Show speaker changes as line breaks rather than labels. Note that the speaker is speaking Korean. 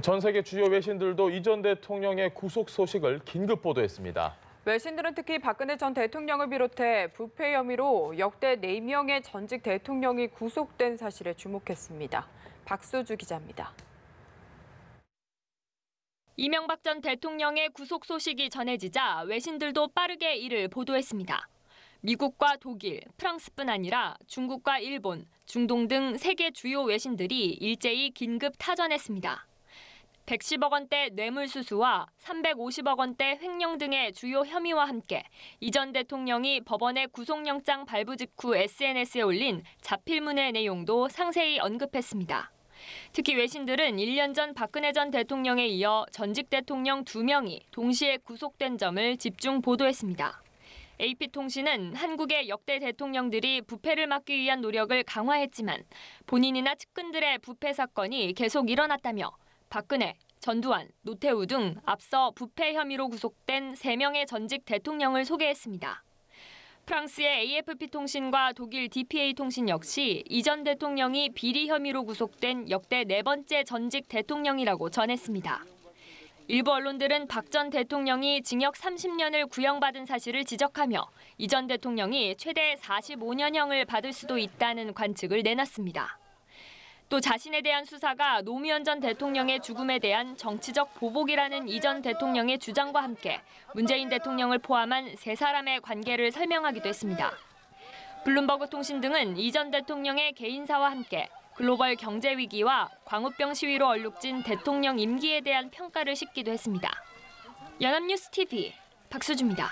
전 세계 주요 외신들도 이 전 대통령의 구속 소식을 긴급 보도했습니다.
외신들은 특히 박근혜 전 대통령을 비롯해 부패 혐의로 역대 4명의 전직 대통령이 구속된 사실에 주목했습니다. 박수주 기자입니다.
이명박 전 대통령의 구속 소식이 전해지자 외신들도 빠르게 이를 보도했습니다. 미국과 독일, 프랑스뿐 아니라 중국과 일본, 중동 등 세계 주요 외신들이 일제히 긴급 타전했습니다. 110억 원대 뇌물수수와 350억 원대 횡령 등의 주요 혐의와 함께 이 전 대통령이 법원의 구속영장 발부 직후 SNS에 올린 자필문의 내용도 상세히 언급했습니다. 특히 외신들은 1년 전 박근혜 전 대통령에 이어 전직 대통령 2명이 동시에 구속된 점을 집중 보도했습니다. AP통신은 한국의 역대 대통령들이 부패를 막기 위한 노력을 강화했지만 본인이나 측근들의 부패 사건이 계속 일어났다며 박근혜, 전두환, 노태우 등 앞서 부패 혐의로 구속된 3명의 전직 대통령을 소개했습니다. 프랑스의 AFP통신과 독일 DPA통신 역시 이 전 대통령이 비리 혐의로 구속된 역대 4번째 전직 대통령이라고 전했습니다. 일부 언론들은 박 전 대통령이 징역 30년을 구형받은 사실을 지적하며 이 전 대통령이 최대 45년형을 받을 수도 있다는 관측을 내놨습니다. 또 자신에 대한 수사가 노무현 전 대통령의 죽음에 대한 정치적 보복이라는 이 전 대통령의 주장과 함께 문재인 대통령을 포함한 3사람의 관계를 설명하기도 했습니다. 블룸버그 통신 등은 이 전 대통령의 개인사와 함께 글로벌 경제 위기와 광우병 시위로 얼룩진 대통령 임기에 대한 평가를 싣기도 했습니다. 연합뉴스 TV 박수주입니다.